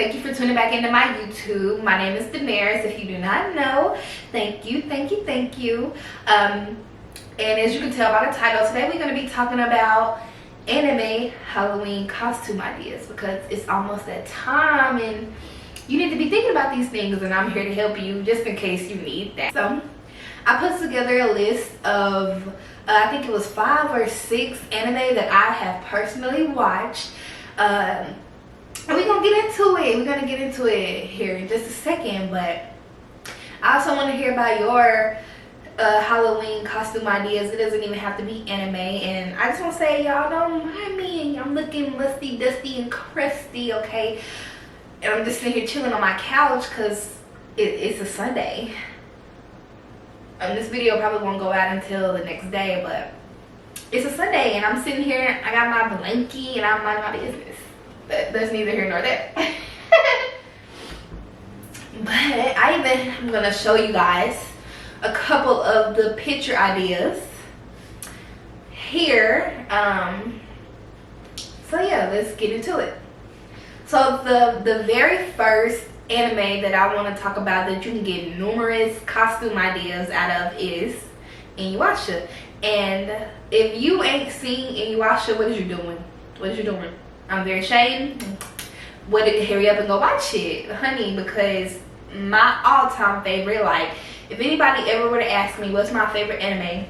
Thank you for tuning back into my YouTube. My name is Damaris. If you do not know, thank you. And as you can tell by the title, today we're going to be talking about anime Halloween costume ideas because it's almost that time and you need to be thinking about these things, and I'm here to help you just in case you need that. So I put together a list of I think it was 5 or 6 anime that I have personally watched. And we're gonna get into it. We're gonna get into it here in just a second, but I also want to hear about your Halloween costume ideas. It doesn't even have to be anime, and I just want to say, y'all don't mind me. I'm looking lusty, dusty, and crusty, okay? And I'm just sitting here chilling on my couch because it's a Sunday. And this video probably won't go out until the next day, but it's a Sunday, and I'm sitting here. I got my blankie, and I'm minding my business. That's neither here nor there. But I'm gonna show you guys a couple of the picture ideas here. So yeah, let's get into it. So the very first anime that I want to talk about that you can get numerous costume ideas out of is Inuyasha. And if you ain't seen Inuyasha, what is you doing? I'm very ashamed. Hurry up and go watch it, honey, because my all-time favorite, like, if anybody ever were to ask me what's my favorite anime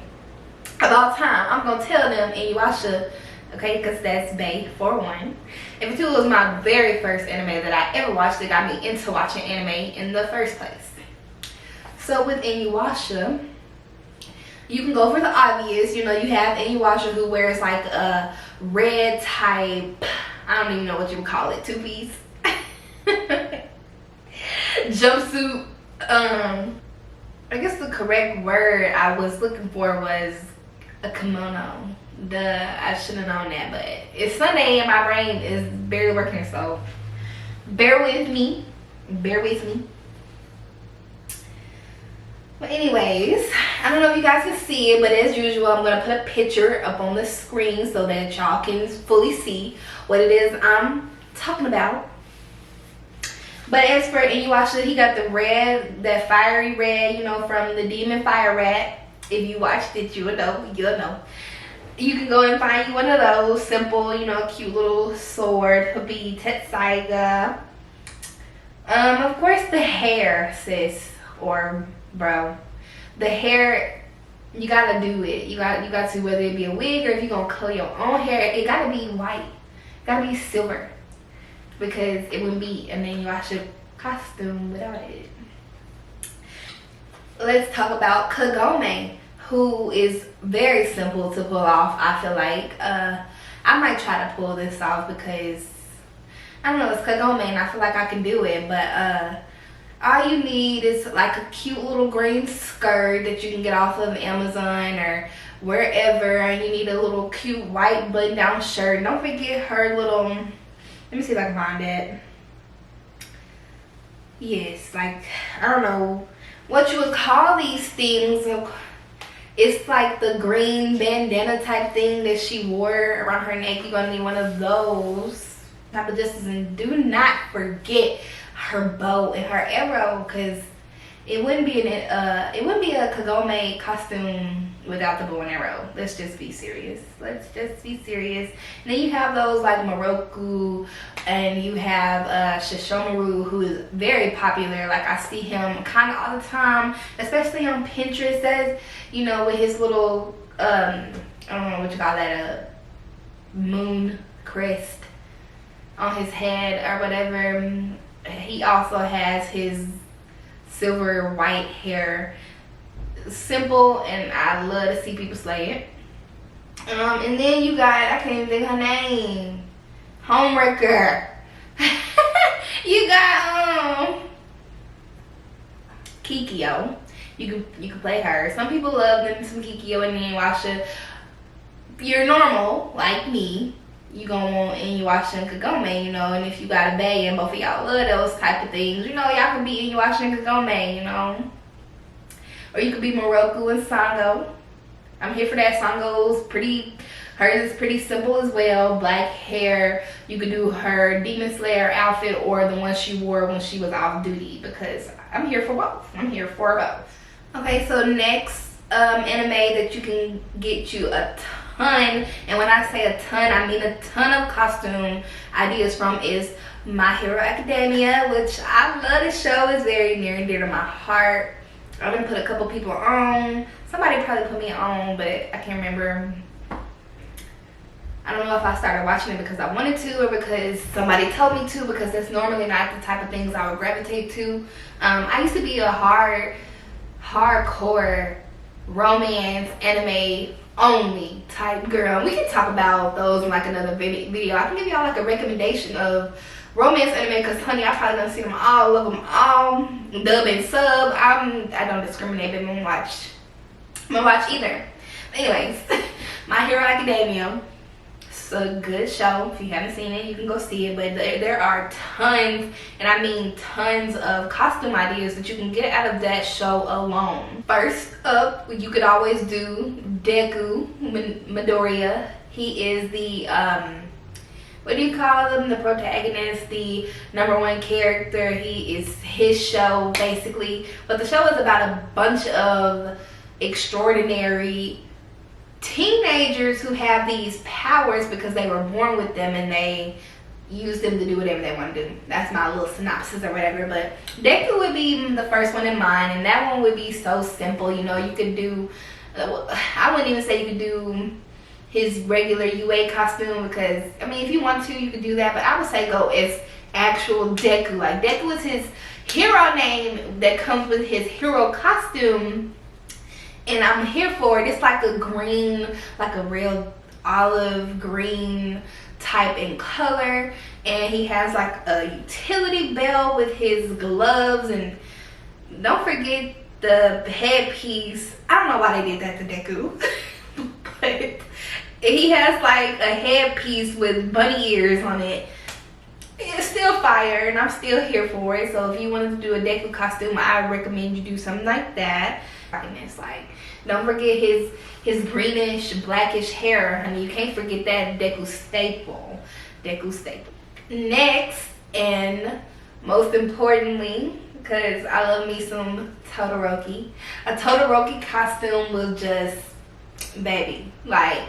of all time, I'm gonna tell them Inuyasha, okay, because that's bae for one. And for two, it was my very first anime that I ever watched that got me into watching anime in the first place. So with Inuyasha, you can go for the obvious. You know, you have Inuyasha who wears like a red type, I don't even know what you would call it, two-piece jumpsuit. I guess the correct word I was looking for was a kimono. I should have known that, but it's Sunday and my brain is barely working, so bear with me. But anyways, I don't know if you guys can see it, but as usual, I'm going to put a picture up on the screen so that y'all can fully see what it is I'm talking about. But as for Inuyasha, he got the red, that fiery red, you know, from the Demon Fire Rat. If you watched it, you'll know. You can go and find you one of those simple, you know, cute little sword. It'll be Tetsaiga. Of course, the hair, sis, or bro, the hair, you gotta do it. You got to, whether it be a wig or if you're gonna color your own hair, it gotta be white, it gotta be silver, because it wouldn't be an Inuyasha costume without it. Let's talk about Kagome, who is very simple to pull off. I feel like I might try to pull this off because I don't know, it's Kagome and I feel like I can do it, but all you need is like a cute little green skirt that you can get off of Amazon or wherever, and you need a little cute white button down shirt. Don't forget her little, let me see if I can find it. Yes, like, I don't know what you would call these things. It's like the green bandana type thing that she wore around her neck. You're gonna need one of those type of distance, and do not forget her bow and her arrow, because it wouldn't be a Kagome costume without the bow and arrow. Let's just be serious. And then you have those like Moroku, and you have Shishomaru, who is very popular. Like, I see him kind of all the time, especially on Pinterest, as you know, with his little I don't know what you call that, a moon crest on his head or whatever. He also has his silver white hair. Simple, and I love to see people slay it. And then you got, I can't even think her name, Homewrecker. You got Kikyo. You can play her. Some people love them some Kikyo and Inuyasha. If you're normal like me, you gonna want Inuyasha and Kagome, you know. And if you got a bae and both of y'all love those type of things, you know, y'all can be Inuyasha and Kagome, you know. Or you could be Moroku and Sango. I'm here for that. Sango's pretty, hers is pretty simple as well. Black hair. You could do her Demon Slayer outfit or the one she wore when she was off duty, because I'm here for both. I'm here for both. Okay, so next anime that you can get you a ton, and when I say a ton, I mean a ton of costume ideas from, is My Hero Academia, which I love. This show is very near and dear to my heart. I've been put a couple people on. Somebody probably put me on, but I can't remember. I don't know if I started watching it because I wanted to or because somebody told me to, because that's normally not the type of things I would gravitate to. I used to be a hardcore romance anime only type girl. We can talk about those in like another video. I can give y'all like a recommendation of romance anime, because honey, I probably done seen them all, love them all, dub and sub. I don't discriminate, but I'm gonna watch either. But anyways, My Hero Academia, it's a good show. If you haven't seen it, you can go see it. But there are tons, and I mean tons, of costume ideas that you can get out of that show alone. First up, you could always do Deku Midoriya. He is the what do you call him? The protagonist, the #1 character. He is his show basically. But the show is about a bunch of extraordinary teenagers who have these powers because they were born with them, and they use them to do whatever they want to do. That's my little synopsis or whatever. But Deku would be the first one in mind, and that one would be so simple. You know, you could do, I wouldn't even say you could do his regular UA costume, because I mean, if you want to, you could do that, but I would say go as actual Deku. Like, Deku is his hero name that comes with his hero costume, and I'm here for it. It's like a green, like a real olive green type in color, and he has like a utility belt with his gloves, and don't forget the headpiece. I don't know why they did that to Deku, but he has like a headpiece with bunny ears on it. It's still fire, and I'm still here for it. So if you wanted to do a Deku costume, I recommend you do something like that. And it's like, don't forget his greenish, blackish hair. I mean, you can't forget that Deku staple. Deku staple. Next, and most importantly, because I love me some Todoroki. A Todoroki costume will just, baby, like,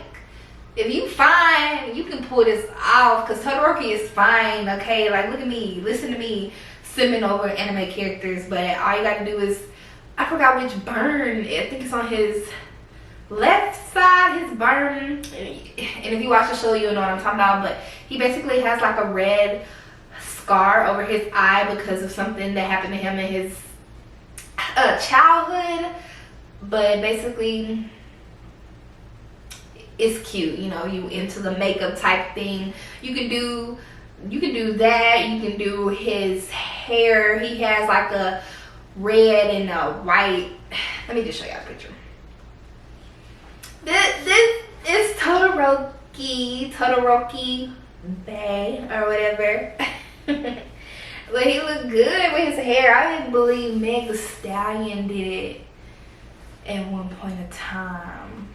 if you fine, you can pull this off, because Todoroki is fine, okay? Like, look at me, listen to me, simming over anime characters, but all you gotta do is, I forgot which burn, I think it's on his left side, his burn, and if you watch the show, you'll know what I'm talking about, but he basically has like a red scar over his eye because of something that happened to him in his childhood, but basically, it's cute. You know, you into the makeup type thing, you can do that. You can do his hair. He has like a red and a white, let me just show y'all a picture. This is Todoroki Bay or whatever. But he looked good with his hair. I didn't believe Meg Thee Stallion did it at one point in time.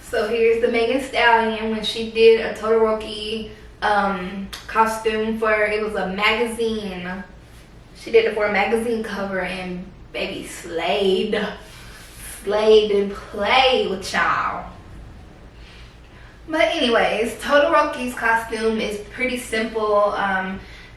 So here's the Megan Thee Stallion when she did a Todoroki costume for, it was a magazine. She did it for a magazine cover, and baby slayed and played with y'all. But anyways, Todoroki's costume is pretty simple,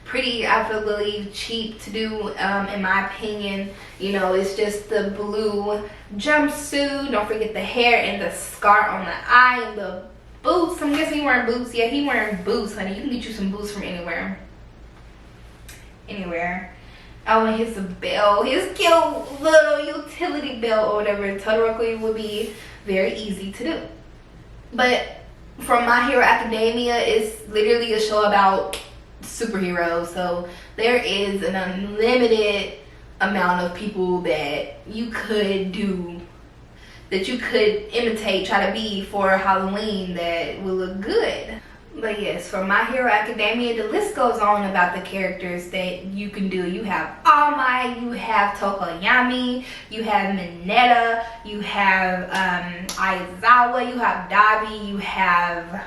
pretty, I believe, cheap to do, in my opinion. You know, it's just the blue jumpsuit. Don't forget the hair and the scar on the eye and the boots. I'm guessing he wearing boots. Yeah, he wearing boots, honey. You can get you some boots from anywhere. Oh, and his belt, his cute little utility belt or whatever. Todoroki would be very easy to do. But from My Hero Academia, it's literally a show about superheroes, so there is an unlimited amount of people that you could do, that you could imitate, try to be for Halloween, that will look good. But yes, for My Hero Academia, the list goes on about the characters that you can do. You have All Might, you have Tokoyami, you have Mineta, you have Aizawa, you have Dabi, you have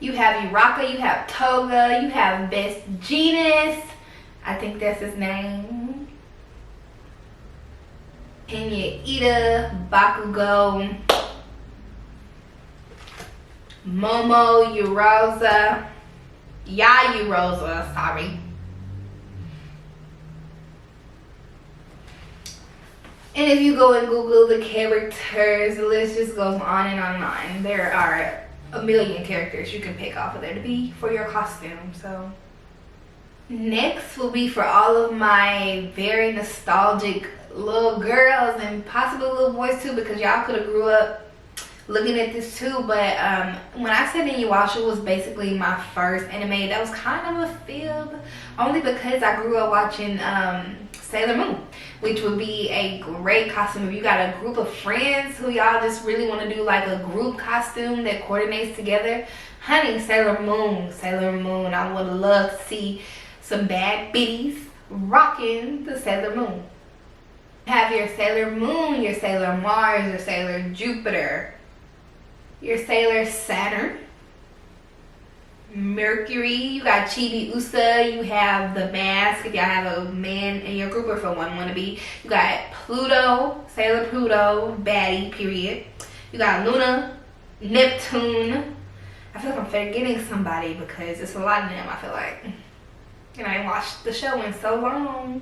Uraka, you have Toga, you have Best Genius, I think that's his name, Kenya Ida, Bakugo, Momo, Yayurosa, sorry. And if you go and Google the characters, the list just goes on and on and on. There are a million characters you can pick off of there to be for your costume. So next will be for all of my very nostalgic little girls and possibly little boys too, because y'all could have grew up looking at this too. But when I said Inuyasha was basically my first anime, that was kind of a fib, only because I grew up watching Sailor Moon, which would be a great costume if you got a group of friends who y'all just really want to do like a group costume that coordinates together. Honey, Sailor Moon, I would love to see some bad biddies rocking the Sailor Moon. Have your Sailor Moon, your Sailor Mars, your Sailor Jupiter, your Sailor Saturn, Mercury, you got Chibi-Usa, you have the Mask if y'all have a man in your group or for one wanna be. You got Pluto, Sailor Pluto, baddie, period. You got Luna, Neptune. I feel like I'm forgetting somebody because it's a lot of them, I feel like. And I ain't watched the show in so long.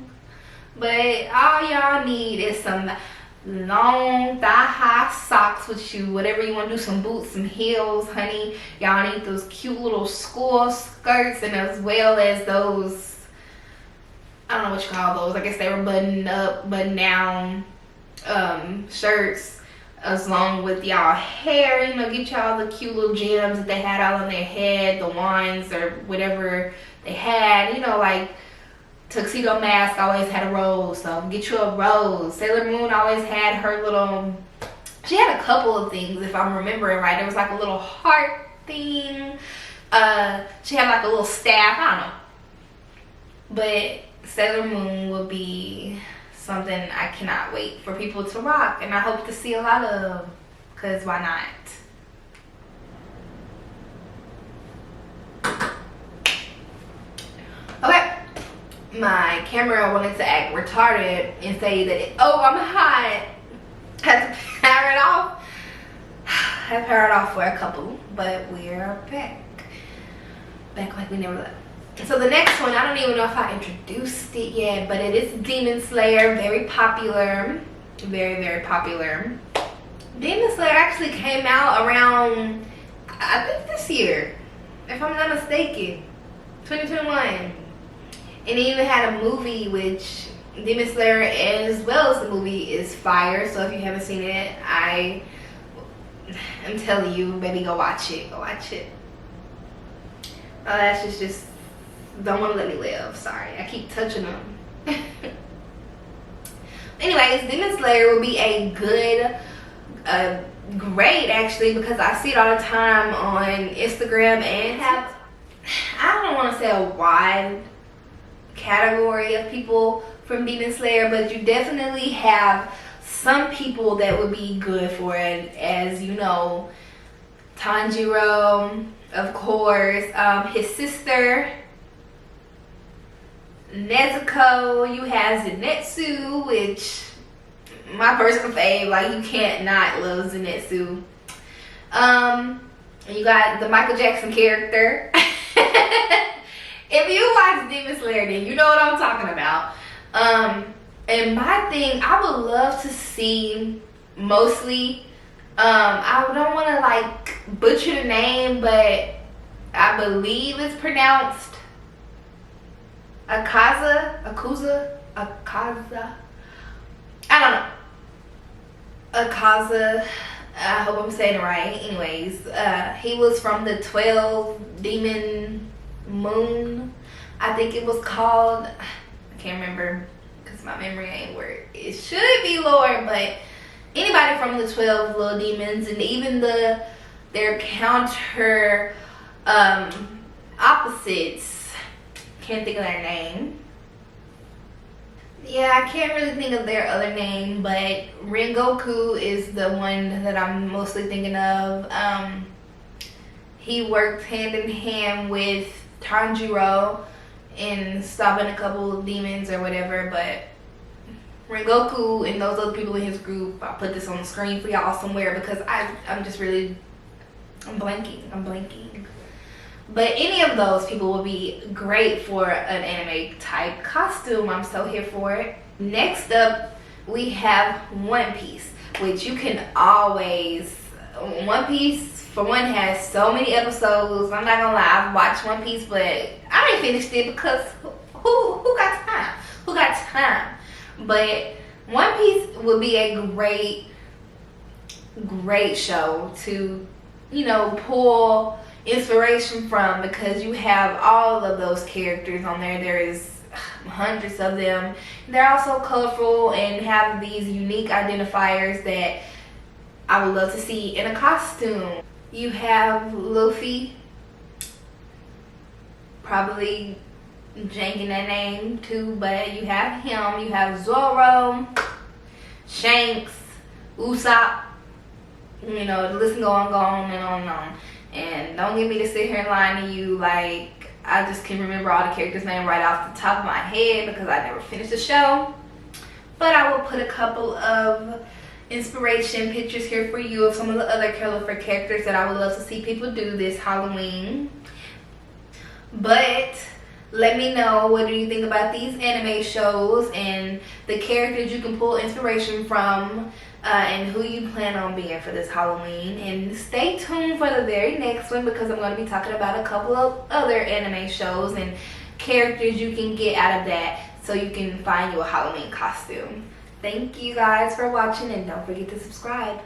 But all y'all need is some long thigh-high socks with you, whatever you want to do, some boots, some heels, honey. Y'all need those cute little school skirts, and as well as those, I don't know what you call those, I guess they were button up, button down shirts, as long with y'all hair, you know, get y'all the cute little gems that they had all on their head, the wands or whatever they had, you know, like Tuxedo Mask always had a rose, so get you a rose. Sailor Moon always had her little, she had a couple of things if I'm remembering right. There was like a little heart thing. She had like a little staff, I don't know. But Sailor Moon will be something I cannot wait for people to rock, and I hope to see a lot of, because why not? Okay. My camera wanted to act retarded and say that, oh, I'm hot. Had to power it off. Had to power it off for a couple, but we're back. Back like we never left. So the next one, I don't even know if I introduced it yet, but it is Demon Slayer. Very popular. Very, very popular. Demon Slayer actually came out around, I think this year, if I'm not mistaken. 2021. And it even had a movie, which Demon Slayer as well as the movie is fire. So if you haven't seen it, I'm telling you, baby, go watch it. Go watch it. That's just don't want to let me live. Sorry, I keep touching them. Anyways, Demon Slayer will be a good, great actually, because I see it all the time on Instagram and have, I don't want to say a wide category of people from Demon Slayer, but you definitely have some people that would be good for it, as you know, Tanjiro, of course, his sister Nezuko, you have Zenitsu, which my personal fave, like you can't not love Zenitsu. You got the Michael Jackson character. If you watch Demon Slayer, then you know what I'm talking about. And my thing, I would love to see mostly, I don't want to like butcher the name, but I believe it's pronounced Akaza. I don't know. Akaza. I hope I'm saying it right. Anyways, he was from the 12 Demon Moon, I think it was called. I can't remember because my memory ain't where it should be, Lord. But anybody from the 12 little demons, and even the They're counter opposites. Can't think of their name. Yeah, I can't really think of their other name, but Rengoku is the one that I'm mostly thinking of. He worked hand in hand with Tanjiro in stopping a couple of demons or whatever, but Rengoku and those other people in his group, I'll put this on the screen for y'all somewhere because I'm blanking. But any of those people will be great for an anime type costume. I'm so here for it. Next up, we have One Piece, which you can always... One Piece, for one, has so many episodes. I'm not gonna lie, I've watched One Piece, but I ain't finished it because who got time? Who got time? But One Piece would be a great show to, you know, pull inspiration from, because you have all of those characters on there. There is hundreds of them. They're also colorful and have these unique identifiers that I would love to see in a costume. You have Luffy, probably janking that name too, but you have him. You have Zoro, Shanks, Usopp. You know, the list go on and on and on. And don't get me to sit here and lie to you, like, I just can remember all the characters' names right off the top of my head because I never finished the show. But I will put a couple of inspiration pictures here for you of some of the other colorful characters that I would love to see people do this Halloween. But let me know, what do you think about these anime shows and the characters you can pull inspiration from, and who you plan on being for this Halloween. And stay tuned for the very next one because I'm going to be talking about a couple of other anime shows and characters you can get out of that so you can find you a Halloween costume. Thank you guys for watching, and don't forget to subscribe.